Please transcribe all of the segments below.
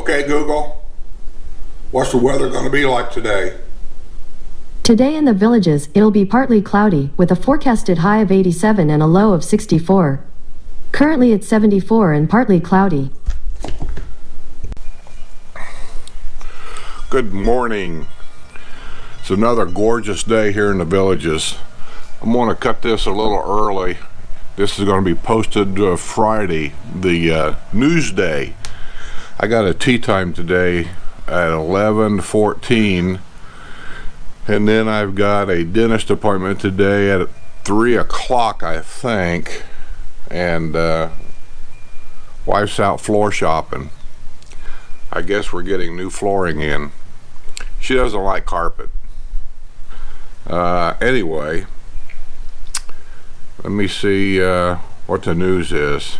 Okay, Google, what's the weather going to be like today? Today in the Villages, it'll be partly cloudy, with a forecasted high of 87 and a low of 64. Currently it's 74 and partly cloudy. Good morning. It's another gorgeous day here in the Villages. I'm going to cut this a little early. This is going to be posted Friday, the news day. I got a tea time today at 11:14, and then I've got a dentist appointment today at 3 o'clock, I think, and wife's out floor shopping. I guess we're getting new flooring in. She doesn't like carpet. Anyway, let me see what the news is.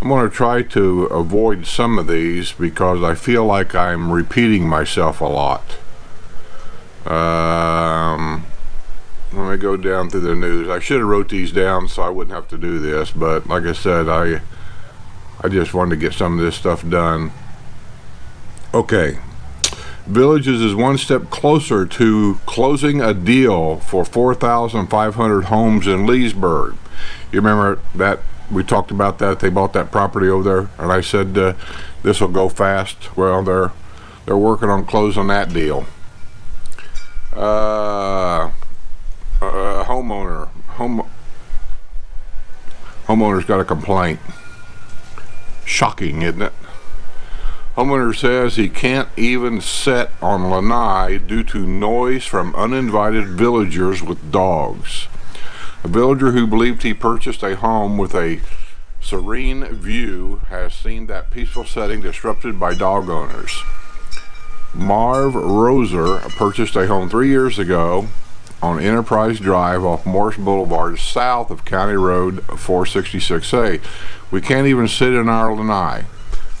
I'm going to try to avoid some of these because I feel like I'm repeating myself a lot. Let me go down through the news. I should have wrote these down so I wouldn't have to do this, but like I said, I just wanted to get some of this stuff done. Okay. Villages is one step closer to closing a deal for 4,500 homes in Leesburg. You remember that we talked about that? They bought that property over there, and I said this will go fast. Well, they're working on closing that deal. Homeowner's got a complaint. Shocking, isn't it? Homeowner says he can't even sit on lanai due to noise from uninvited villagers with dogs. A villager who believed he purchased a home with a serene view has seen that peaceful setting disrupted by dog owners. Marv Roser purchased a home 3 years ago on Enterprise Drive off Morris Boulevard, south of County Road 466A. We can't even sit in our lanai,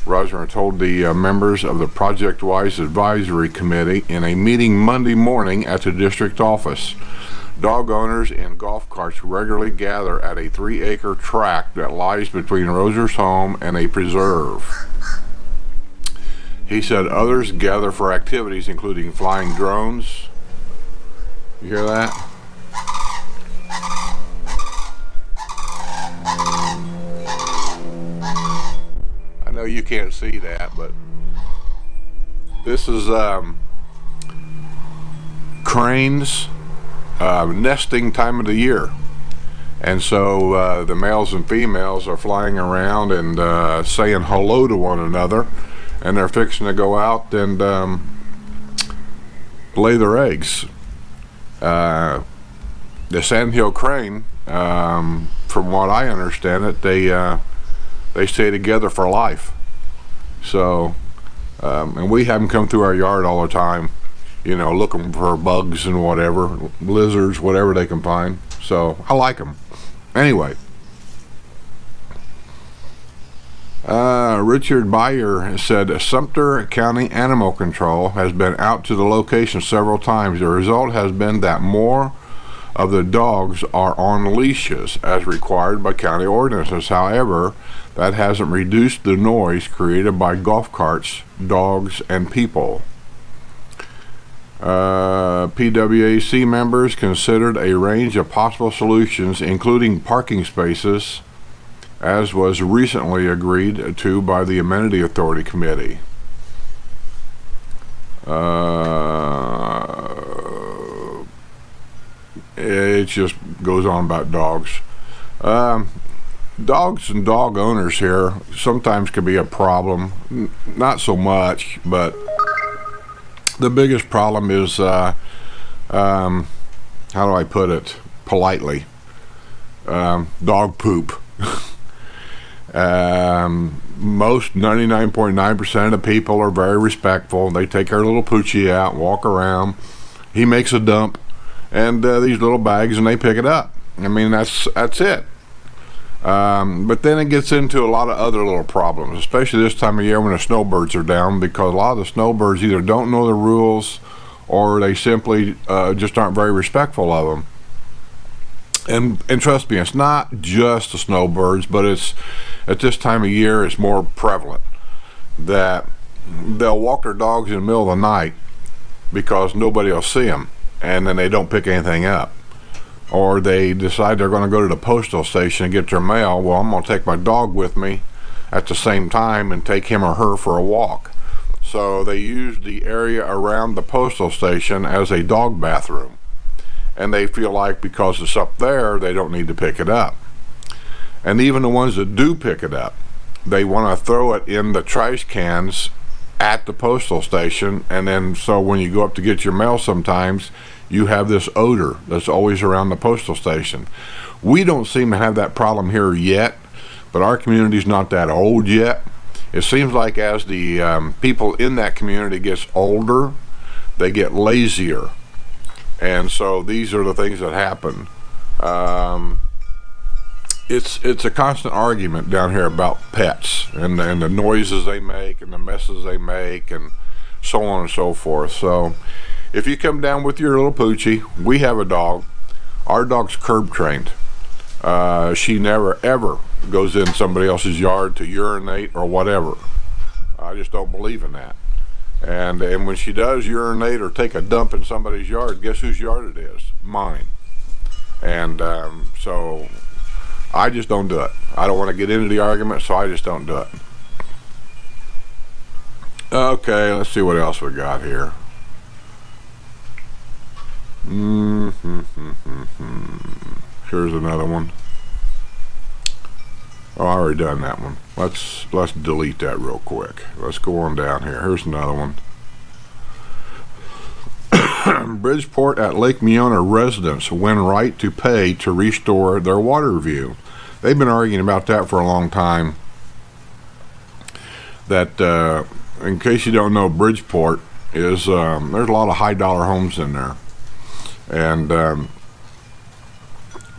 Roser told the members of the Project Wise Advisory Committee in a meeting Monday morning at the district office. Dog owners in golf carts regularly gather at a 3-acre tract that lies between Roser's home and a preserve. He said others gather for activities including flying drones. You hear that? I know you can't see that, but this is cranes nesting time of the year, and so the males and females are flying around and saying hello to one another, and they're fixing to go out and lay their eggs. The sandhill crane, from what I understand it, they stay together for life. So, and we have them come through our yard all the time, you know, looking for bugs and whatever, lizards, whatever they can find. So I like them. Anyway, Richard Byer said Sumter County Animal Control has been out to the location several times. The result has been that more of the dogs are on leashes as required by county ordinances. However, that hasn't reduced the noise created by golf carts, dogs, and people. PWAC members considered a range of possible solutions, including parking spaces, as was recently agreed to by the Amenity Authority Committee. It just goes on about dogs. Dogs and dog owners here sometimes can be a problem. Not so much, but the biggest problem is, how do I put it politely? Dog poop. Most 99.9% of the people are very respectful. They take their little poochie out and walk around. He makes a dump and these little bags, and they pick it up. I mean, that's it. But then it gets into a lot of other little problems, especially this time of year when the snowbirds are down, because a lot of the snowbirds either don't know the rules or they simply just aren't very respectful of them. And trust me, it's not just the snowbirds, but it's at this time of year it's more prevalent that they'll walk their dogs in the middle of the night because nobody will see them, and then they don't pick anything up. Or they decide they're going to go to the postal station and get their mail. Well, I'm going to take my dog with me at the same time and take him or her for a walk. So they use the area around the postal station as a dog bathroom. And they feel like because it's up there, they don't need to pick it up. And even the ones that do pick it up, they want to throw it in the trash cans at the postal station. And then so when you go up to get your mail sometimes, you have this odor that's always around the postal station. We don't seem to have that problem here yet, but our community's not that old yet. It seems like as the people in that community gets older, they get lazier. And so these are the things that happen. It's a constant argument down here about pets and the noises they make and the messes they make and so on and so forth. So if you come down with your little poochie, we have a dog. Our dog's curb trained. She never ever goes in somebody else's yard to urinate or whatever. I just don't believe in that. And when she does urinate or take a dump in somebody's yard, guess whose yard it is? Mine. And so I just don't do it. I don't want to get into the argument, so I just don't do it. Okay, let's see what else we got here. Here's another one. Oh, I already done that one. Let's delete that real quick. Let's go on down here. Here's another one. Bridgeport at Lake Meona residents win right to pay to restore their water view. They've been arguing about that for a long time. That, in case you don't know, Bridgeport is, there's a lot of high dollar homes in there. And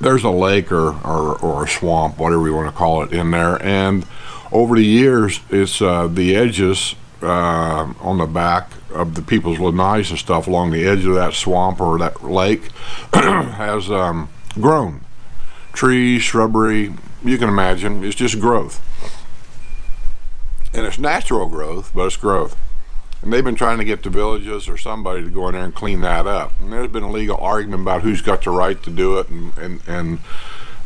there's a lake or a swamp, whatever you want to call it, in there. And over the years, it's the edges on the back of the people's lanais and stuff along the edge of that swamp or that lake has grown. Trees, shrubbery, you can imagine, it's just growth. And it's natural growth, but it's growth. And they've been trying to get the villages or somebody to go in there and clean that up. And there's been a legal argument about who's got the right to do it, and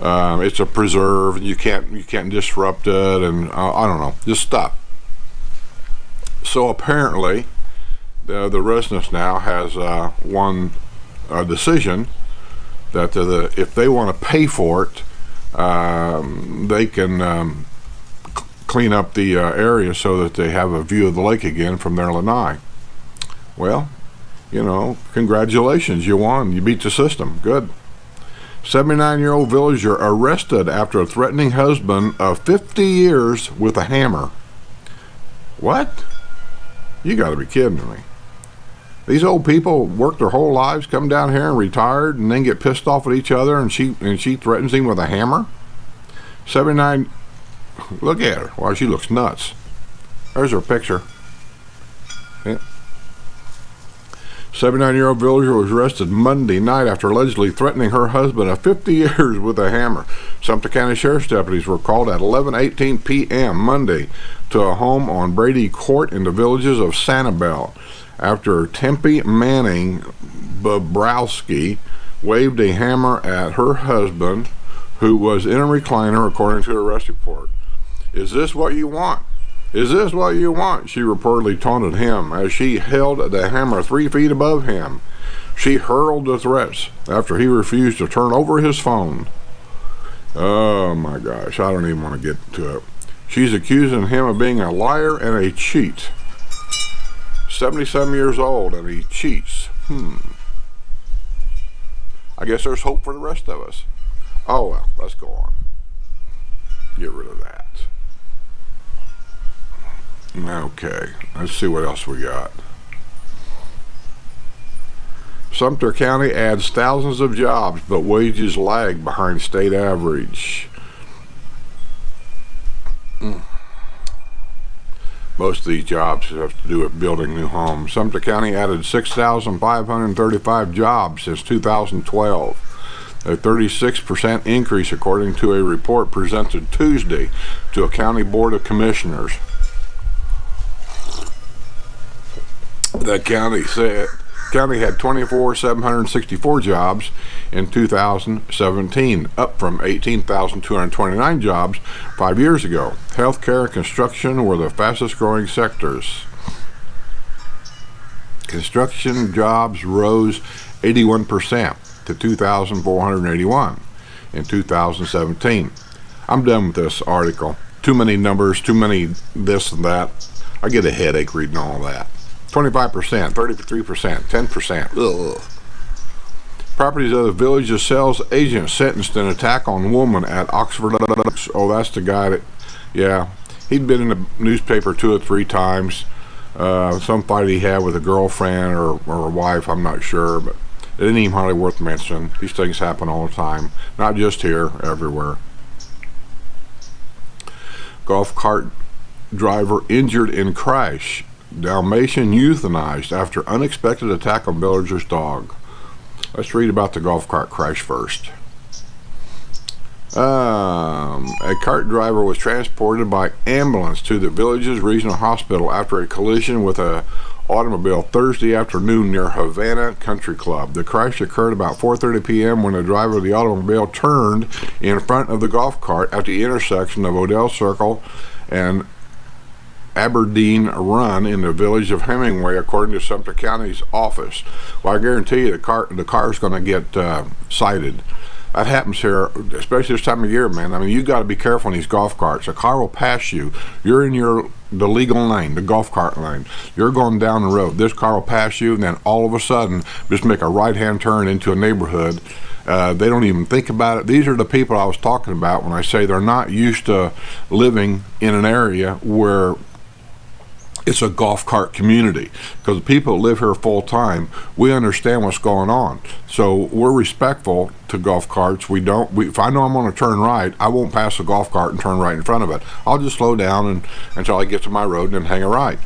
it's a preserve, and you can't disrupt it, and I don't know, just stuff. So apparently, the residents now has won a decision that if they want to pay for it, they can clean up the area so that they have a view of the lake again from their lanai. Well, you know, congratulations, you won. You beat the system. Good. 79-year-old villager arrested after threatening husband of 50 years with a hammer. What? You got to be kidding me. These old people work their whole lives, come down here and retired, and then get pissed off at each other, and she threatens him with a hammer? 79. Look at her. Wow, she looks nuts. There's her picture. Yeah. 79-year-old villager was arrested Monday night after allegedly threatening her husband of 50 years with a hammer. Sumter County Sheriff's deputies were called at 11:18 p.m. Monday to a home on Brady Court in the villages of Sanibel after Tempe Manning Bobrowski waved a hammer at her husband, who was in a recliner, according to the arrest report. "Is this what you want? Is this what you want?" she reportedly taunted him as she held the hammer 3 feet above him. She hurled the threats after he refused to turn over his phone. Oh my gosh, I don't even want to get to it. She's accusing him of being a liar and a cheat. 77 years old and he cheats. I guess there's hope for the rest of us. Oh well, let's go on. Get rid of that. Okay, let's see what else we got. Sumter County adds thousands of jobs, but wages lag behind state average. Most of these jobs have to do with building new homes. Sumter County added 6,535 jobs since 2012. A 36% increase, according to a report presented Tuesday to a county board of commissioners. The county had 24,764 jobs in 2017, up from 18,229 jobs 5 years ago. Healthcare and construction were the fastest growing sectors. Construction jobs rose 81% to 2,481 in 2017. I'm done with this article. Too many numbers, too many this and that. I get a headache reading all that. 25%, 33%, 10%. Ugh. Properties of the Villages sales agent sentenced in attack on woman at Oxford. Oh, that's the guy that, yeah, he'd been in the newspaper 2 or 3 times. Some fight he had with a girlfriend or a wife, I'm not sure, but it ain't even hardly worth mentioning. These things happen all the time, not just here, everywhere. Golf cart driver injured in crash. Dalmatian euthanized after unexpected attack on villager's dog. Let's read about the golf cart crash first. A cart driver was transported by ambulance to the village's regional hospital after a collision with an automobile Thursday afternoon near Havana Country Club. The crash occurred about 4:30 p.m. when the driver of the automobile turned in front of the golf cart at the intersection of Odell Circle and Aberdeen Run in the village of Hemingway, according to Sumter County's office. Well, I guarantee you the car is going to get cited. That happens here, especially this time of year, man. I mean, you got to be careful in these golf carts. A car will pass you. You're in the legal lane, the golf cart lane. You're going down the road. This car will pass you, and then all of a sudden, just make a right-hand turn into a neighborhood. They don't even think about it. These are the people I was talking about when I say they're not used to living in an area where it's a golf cart community, because the people that live here full time, we understand what's going on. So we're respectful to golf carts. If I know I'm going to turn right, I won't pass a golf cart and turn right in front of it. I'll just slow down until I get to my road and then hang a right.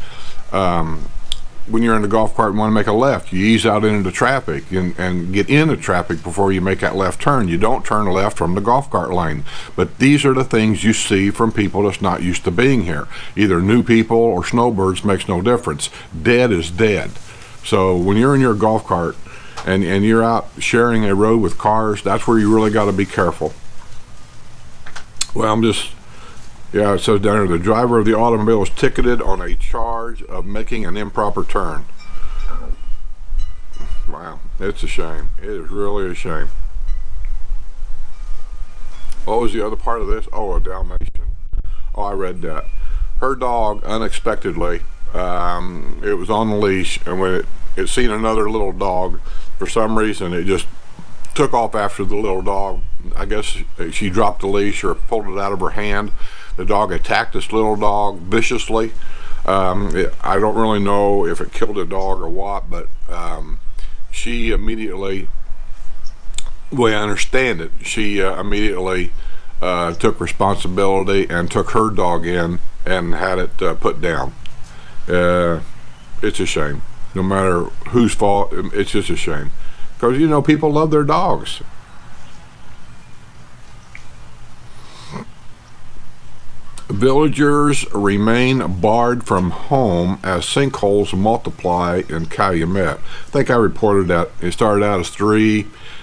When you're in the golf cart and want to make a left, you ease out into the traffic and get into traffic before you make that left turn. You don't turn left from the golf cart lane. But these are the things you see from people that's not used to being here. Either new people or snowbirds, makes no difference. Dead is dead. So when you're in your golf cart and you're out sharing a road with cars, that's where you really got to be careful. Well, it says down here, the driver of the automobile was ticketed on a charge of making an improper turn. Wow, it's a shame. It is really a shame. What was the other part of this? Oh, a Dalmatian. Oh, I read that. Her dog, unexpectedly, it was on the leash, and when it seen another little dog, for some reason, it just took off after the little dog. I guess she dropped the leash or pulled it out of her hand. The dog attacked this little dog viciously. I don't really know if it killed the dog or what, but she immediately, the way I understand it, she immediately took responsibility and took her dog in and had it put down. It's a shame. No matter whose fault, it's just a shame. Because, people love their dogs. Villagers remain barred from home as sinkholes multiply in Calumet. I think I reported that it started out as 3,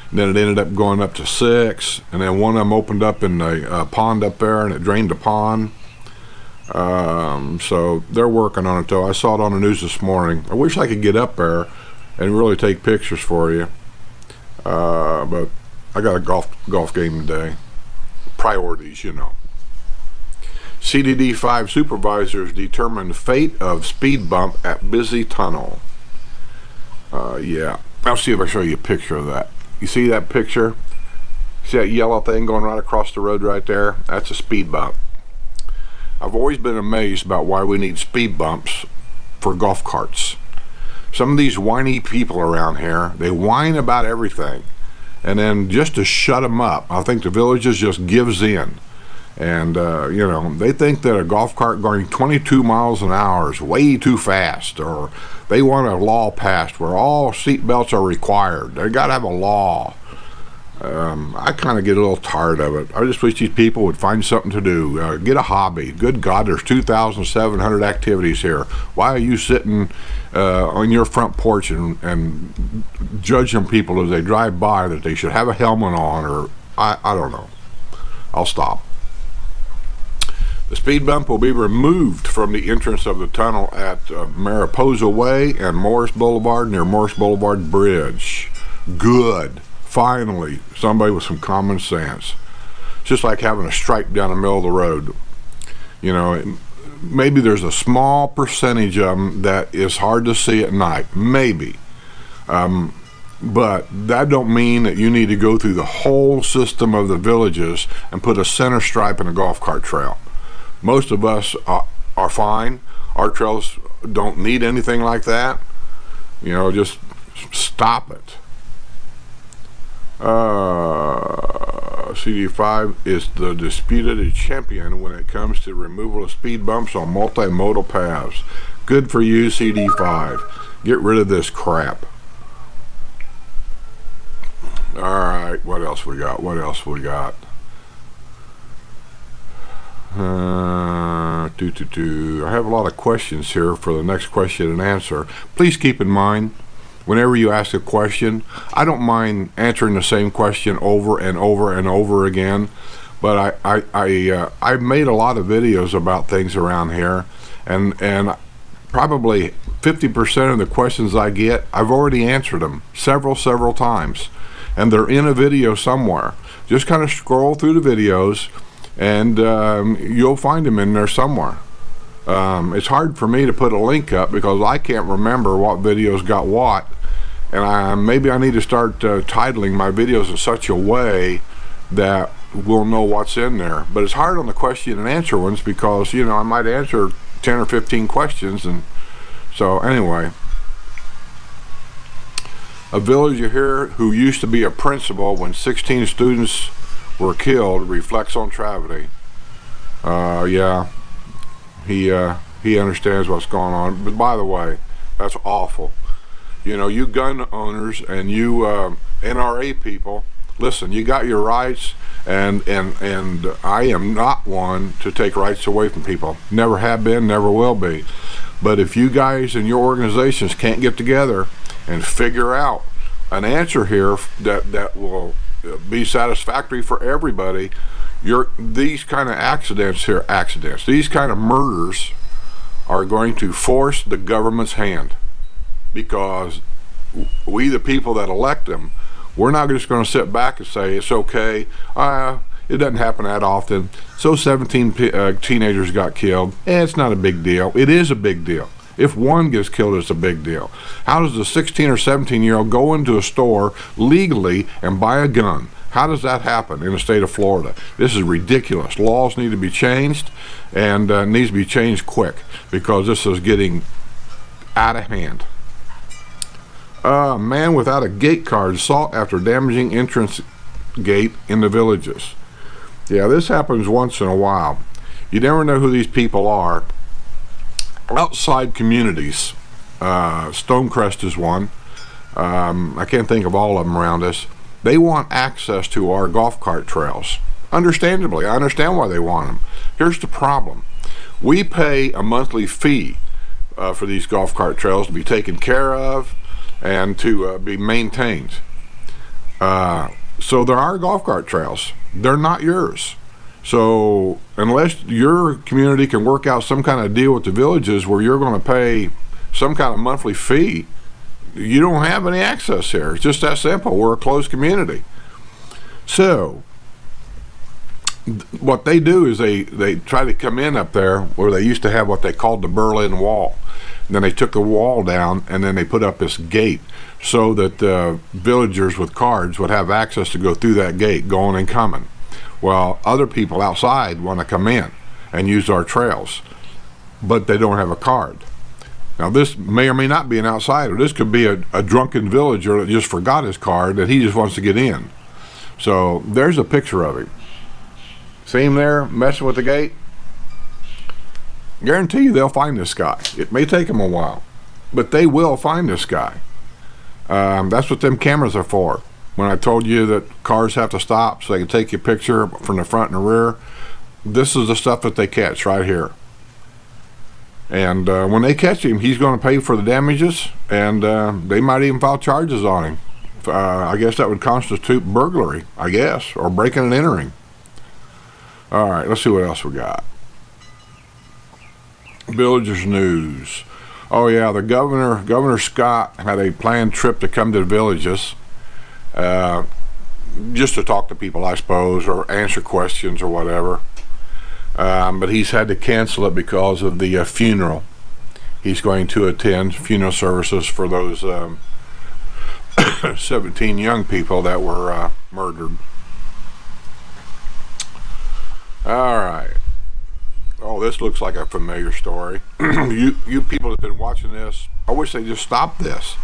and then it ended up going up to 6, and then one of them opened up in the pond up there, and it drained the pond. So they're working on it, though. I saw it on the news this morning. I wish I could get up there and really take pictures for you, but I got a golf game today. Priorities, CDD 5 supervisors determined fate of speed bump at busy tunnel. Yeah. I'll see if I show you a picture of that. You see that picture? See that yellow thing going right across the road right there? That's a speed bump. I've always been amazed about why we need speed bumps for golf carts. Some of these whiny people around here, they whine about everything. And then just to shut them up, I think the Villages just gives in. And, they think that a golf cart going 22 miles an hour is way too fast, or they want a law passed where all seat belts are required. They got to have a law. I kind of get a little tired of it. I just wish these people would find something to do. Get a hobby. Good God, there's 2,700 activities here. Why are you sitting on your front porch and judging people as they drive by that they should have a helmet on? Or I don't know. I'll stop. The speed bump will be removed from the entrance of the tunnel at Mariposa Way and Morris Boulevard near Morris Boulevard Bridge. Good. Finally, somebody with some common sense. It's just like having a stripe down the middle of the road. You know, maybe there's a small percentage of them that is hard to see at night. Maybe. But that don't mean that you need to go through the whole system of the villages and put a center stripe in a golf cart trail. Most of us are fine. Our trails don't need anything like that. You know, just stop it. CD5 is the disputed champion when it comes to removal of speed bumps on multimodal paths. Good for you, CD5. Get rid of this crap. Alright, what else we got? I have a lot of questions here for the next question and answer. Please keep in mind, whenever you ask a question, I don't mind answering the same question over and over and over again, but I've made a lot of videos about things around here, and probably 50% of the questions I get, I've already answered them several times, and they're in a video somewhere. Just kind of scroll through the videos, and you'll find them in there somewhere. It's hard for me to put a link up because I can't remember what videos got what, and maybe I need to start titling my videos in such a way that we'll know what's in there. But it's hard on the question and answer ones because, you know, I might answer 10 or 15 questions, and so anyway. A villager here who used to be a principal when 16 students were killed reflects on Travity. Yeah, he understands what's going on. But by the way, that's awful. You know, you gun owners and you NRA people, listen, you got your rights, and I am not one to take rights away from people. Never have been, never will be. But if you guys and your organizations can't get together and figure out an answer here that will be satisfactory for everybody, these kind of these kind of murders are going to force the government's hand, because we, the people that elect them, we're not just going to sit back and say it's okay, it doesn't happen that often, so 17 teenagers got killed, it's not a big deal. It is a big deal. If one gets killed, it's a big deal. How does a 16 or 17-year-old go into a store legally and buy a gun? How does that happen in the state of Florida? This is ridiculous. Laws need to be changed, and needs to be changed quick, because this is getting out of hand. Man without a gate card sought after damaging entrance gate in the villages. Yeah, this happens once in a while. You never know who these people are. Outside communities, Stonecrest is one. I can't think of all of them around us. They want access to our golf cart trails. Understandably, I understand why they want them. Here's the problem. We pay a monthly fee for these golf cart trails to be taken care of and to be maintained. So there are golf cart trails. They're not yours. So unless your community can work out some kind of deal with the villages where you're going to pay some kind of monthly fee, you don't have any access here. It's just that simple. We're a closed community. So what they do is they try to come in up there where they used to have what they called the Berlin Wall. And then they took the wall down, and then they put up this gate so that the villagers with cards would have access to go through that gate, going and coming. Well, other people outside want to come in and use our trails, but they don't have a card. Now, this may or may not be an outsider. This could be a drunken villager that just forgot his card, that he just wants to get in. So there's a picture of him. See him there messing with the gate? Guarantee you they'll find this guy. It may take them a while, but they will find this guy. That's what them cameras are for. When I told you that cars have to stop so they can take your picture from the front and the rear, this is the stuff that they catch right here. And when they catch him, he's going to pay for the damages, and they might even file charges on him. I guess that would constitute burglary, I guess, or breaking and entering. All right, let's see what else we got. Villagers news. Oh yeah, the Governor Scott had a planned trip to come to the villages, just to talk to people, I suppose, or answer questions or whatever. But he's had to cancel it because of the funeral. He's going to attend funeral services for those 17 young people that were murdered. All right. Oh, this looks like a familiar story. You people that have been watching this, I wish they just stopped this.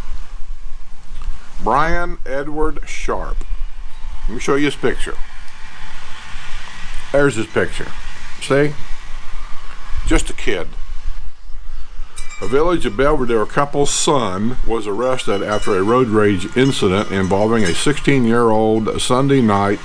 Brian Edward Sharp. Let me show you his picture. There's his picture. See? Just a kid. A village of Belvedere couple's son was arrested after a road rage incident involving a 16-year-old Sunday night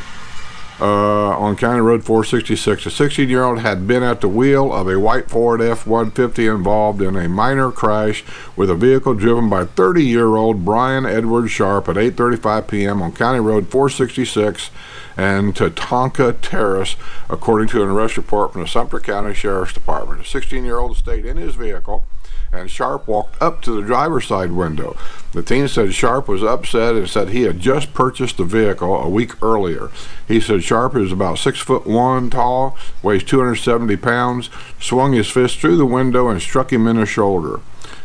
on County Road 466. The 16-year-old had been at the wheel of a white Ford F-150 involved in a minor crash with a vehicle driven by 30-year-old Brian Edward Sharp at 8:35 p.m. on County Road 466 and Tatanka Terrace, according to an arrest report from the Sumter County Sheriff's Department. The 16-year-old stayed in his vehicle, and Sharp walked up to the driver's side window. The teen said Sharp was upset and said he had just purchased the vehicle a week earlier. He said Sharp is about 6'1" tall, weighs 270 pounds, swung his fist through the window and struck him in the shoulder.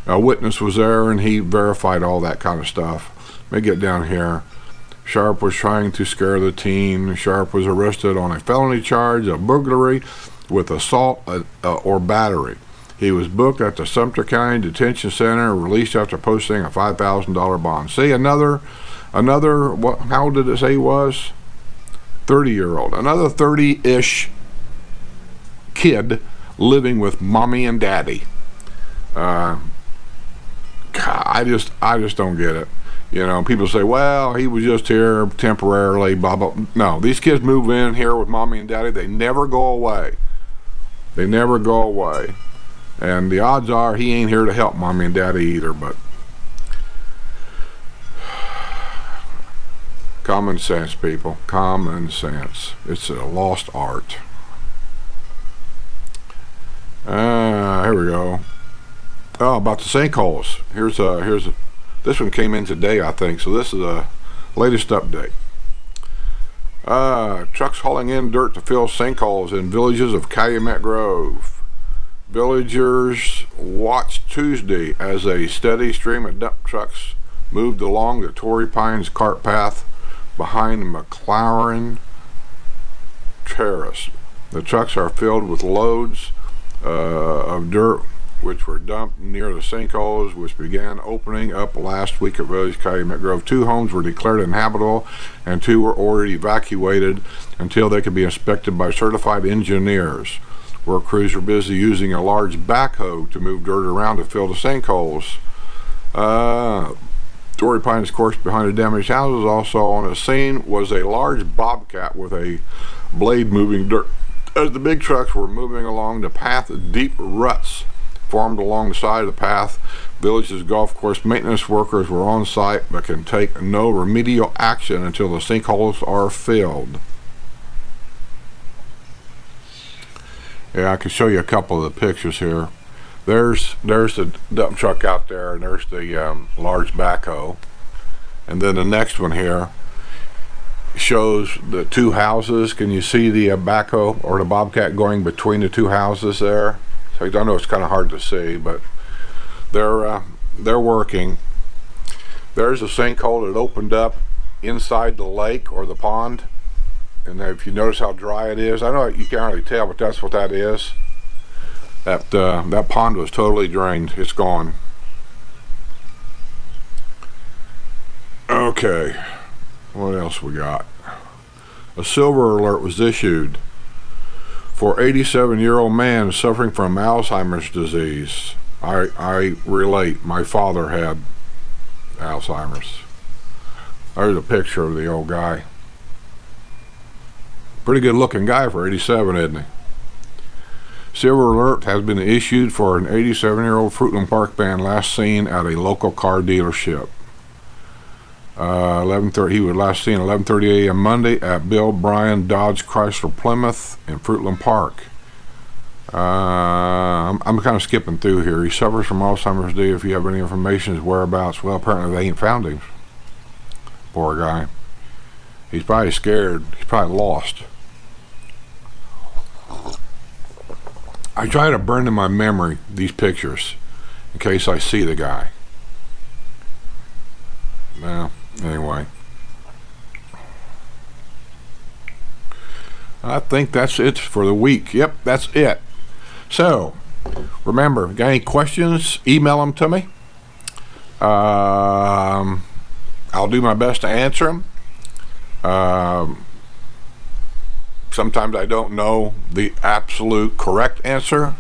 A witness was there, and he verified all that kind of stuff. Let me get down here. Sharp was trying to scare the teen. Sharp was arrested on a felony charge of burglary with assault or battery. He was booked at the Sumter County Detention Center and released after posting a $5,000 bond. See, another, what, how old did it say he was? 30-year-old. Another 30-ish kid living with mommy and daddy. God, I just don't get it. You know, people say, well, he was just here temporarily, blah, blah. No, these kids move in here with mommy and daddy. They never go away. They never go away. And the odds are he ain't here to help mommy and daddy either, but common sense, people. Common sense. It's a lost art. Here we go. Oh, about the sinkholes. Here's this one came in today, I think, so this is a latest update. Trucks hauling in dirt to fill sinkholes in villages of Calumet Grove. Villagers watched Tuesday as a steady stream of dump trucks moved along the Torrey Pines cart path behind McLaren Terrace. The trucks are filled with loads of dirt which were dumped near the sinkholes, which began opening up last week at Village Calumet Grove. 2 homes were declared inhabitable and 2 were ordered evacuated until they could be inspected by certified engineers. Work crews were busy using a large backhoe to move dirt around to fill the sinkholes. Torrey Pines, of course, behind the damaged houses. Also on the scene was a large bobcat with a blade moving dirt. As the big trucks were moving along the path, deep ruts formed along the side of the path. Village's golf course maintenance workers were on site but can take no remedial action until the sinkholes are filled. Yeah, I can show you a couple of the pictures here. There's the dump truck out there, and there's the large backhoe. And then the next one here shows the 2 houses. Can you see the backhoe or the bobcat going between the 2 houses there? So I know it's kind of hard to see, but they're working. There's a sinkhole that opened up inside the lake or the pond. And if you notice how dry it is, I know you can't really tell, but that's what that is. That pond was totally drained. It's gone. Okay, what else we got? A silver alert was issued for 87-year-old man suffering from Alzheimer's disease. I relate. My father had Alzheimer's. There's a picture of the old guy. Pretty good looking guy for 87, isn't he? Silver alert has been issued for an 87-year-old Fruitland Park man last seen at a local car dealership. 11:30. He was last seen 11:30 a.m. Monday at Bill Bryan Dodge Chrysler Plymouth in Fruitland Park. I'm kind of skipping through here. He suffers from Alzheimer's disease. If you have any information his whereabouts, well, apparently they ain't found him. Poor guy. He's probably scared. He's probably lost. I try to burn in my memory these pictures in case I see the guy. Well, anyway. I think that's it for the week. Yep, that's it. So, remember, if you got any questions, email them to me. I'll do my best to answer them. Sometimes I don't know the absolute correct answer.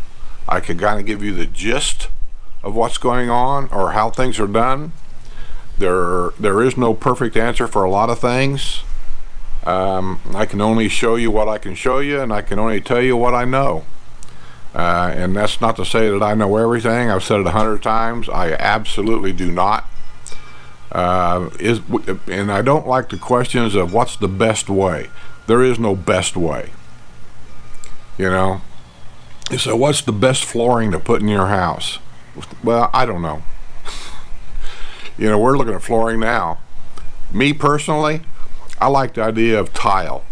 I can kind of give you the gist of what's going on or how things are done. There is no perfect answer for a lot of things. I can only show you what I can show you, and I can only tell you what I know. And that's not to say that I know everything. I've said it 100 times. I absolutely do not. And I don't like the questions of what's the best way. There is no best way. You know? So what's the best flooring to put in your house? Well, I don't know. You know, we're looking at flooring now. Me personally, I like the idea of tile.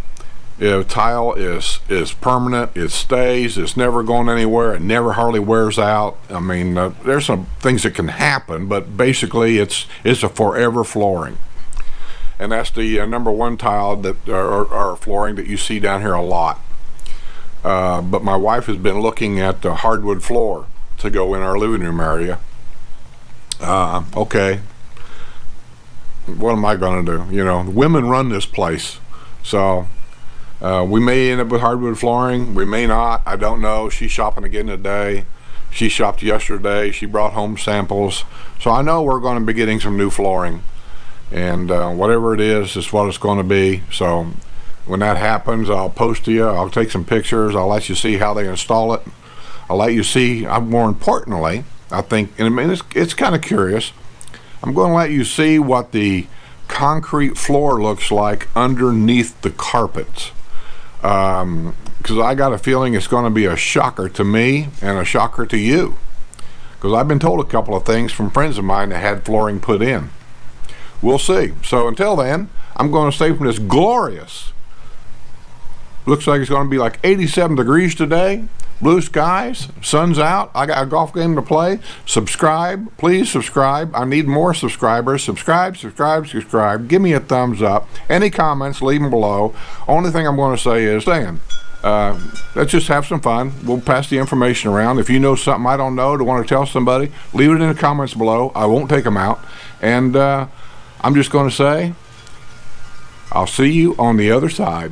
If tile is permanent, it stays, it's never going anywhere, it never hardly wears out. I mean, there's some things that can happen, but basically it's a forever flooring. And that's the number one tile that or flooring that you see down here a lot. But my wife has been looking at the hardwood floor to go in our living room area. Okay. What am I going to do? You know, women run this place. So we may end up with hardwood flooring. We may not. I don't know. She's shopping again today. She shopped yesterday. She brought home samples. So I know we're going to be getting some new flooring. And whatever it is what it's going to be. So when that happens, I'll post to you. I'll take some pictures. I'll let you see how they install it. I'll let you see, more importantly, I think, and I mean, it's kind of curious. I'm going to let you see what the concrete floor looks like underneath the carpets. Because I got a feeling it's going to be a shocker to me and a shocker to you. Because I've been told a couple of things from friends of mine that had flooring put in. We'll see. So until then, I'm going to stay from this glorious. Looks like it's going to be like 87 degrees today. Blue skies, sun's out. I got a golf game to play. Subscribe, please subscribe. I need more subscribers. Subscribe. Give me a thumbs up. Any comments, leave them below. Only thing I'm going to say is, let's just have some fun. We'll pass the information around. If you know something I don't know to want to tell somebody, leave it in the comments below. I won't take them out. And I'm just going to say, I'll see you on the other side.